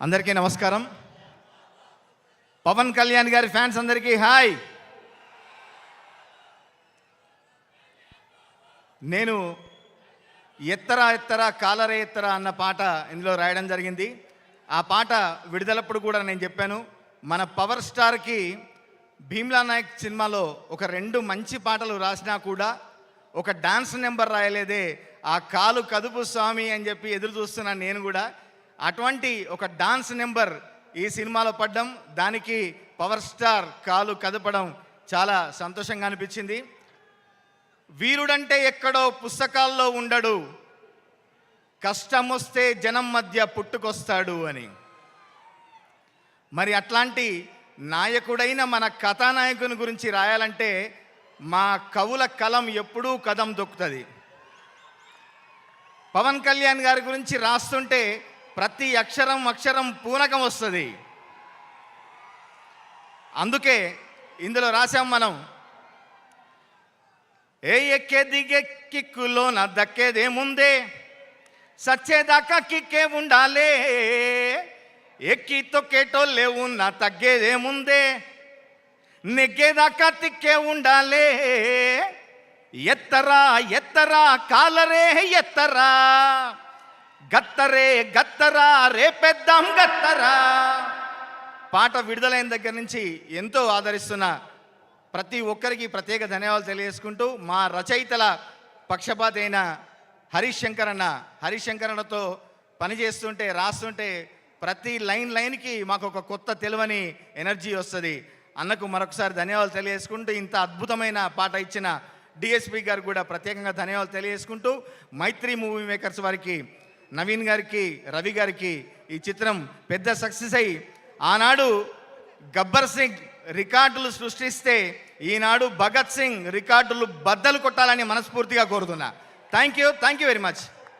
అందరికీ నమస్కారం. పవన్ కళ్యాణ్ గారి ఫ్యాన్స్ అందరికీ హాయ్. నేను ఎత్తరా ఎత్తరా కాలరే ఎత్తరా అన్న పాట ఇందులో రాయడం జరిగింది. ఆ పాట విడుదలప్పుడు కూడా నేను చెప్పాను, మన పవర్ స్టార్కి భీమ్లా నాయక్ సినిమాలో ఒక 2 మంచి పాటలు రాసినా కూడా ఒక డాన్స్ నెంబర్ రాయలేదే, ఆ కాలు కదుపు స్వామి అని చెప్పి ఎదురు చూస్తున్నాను నేను కూడా. అటువంటి ఒక డాన్స్ నెంబర్ ఈ సినిమాలో పడ్డం, దానికి పవర్ స్టార్ కాలు కదపడం చాలా సంతోషంగా అనిపించింది. వీరుడంటే ఎక్కడో పుస్తకాల్లో ఉండడు, కష్టం వస్తే జనం మధ్య పుట్టుకొస్తాడు అని. మరి అట్లాంటి నాయకుడైన మన కథానాయకుని గురించి రాయాలంటే మా కవుల కలం ఎప్పుడూ కదం దొక్కుతుంది. పవన్ కళ్యాణ్ గారి గురించి రాస్తుంటే ప్రతి అక్షరం పూనకం వస్తుంది. అందుకే ఇందులో రాసాం మనం, ఏ ఎక్కే దిగే కిక్కులో నా దక్కేదేముందే, సచ్చేదాకా కిక్కే ఉండాలే, ఎక్కి తొక్కేటోళ్ళే ఉన్నా తగ్గేదేముందే, నెగ్గేదాకా తిక్కే ఉండాలే, ఎత్తరా ఎత్తరా కాలరే ఎత్తరా, గత్తరే గత్తరా రేపెద్దాం గత్తరా. పాట విడుదలైన దగ్గర నుంచి ఎంతో ఆదరిస్తున్న ప్రతి ఒక్కరికి ప్రత్యేక ధన్యవాదాలు తెలియజేసుకుంటూ, మా రచయితల పక్షపాతి అయిన హరీష్ శంకర్ అన్నతో పనిచేస్తుంటే రాస్తుంటే ప్రతి లైన్కి మాకు ఒక కొత్త తెలివని ఎనర్జీ వస్తుంది. అన్నకు మరొకసారి ధన్యవాదాలు తెలియజేసుకుంటూ, ఇంత అద్భుతమైన పాట ఇచ్చిన డిఎస్పి గారు కూడా ప్రత్యేకంగా ధన్యవాదాలు తెలియజేసుకుంటూ, మైత్రి మూవీ మేకర్స్ వారికి, నవీన్ గారికి, రవి గారికి ఈ చిత్రం పెద్ద సక్సెస్ అయ్యి ఆనాడు గబ్బర్ సింగ్ రికార్డులు సృష్టిస్తే ఈనాడు భగత్ సింగ్ రికార్డులు బద్దలు కొట్టాలని మనస్ఫూర్తిగా కోరుతున్నా. Thank you very much.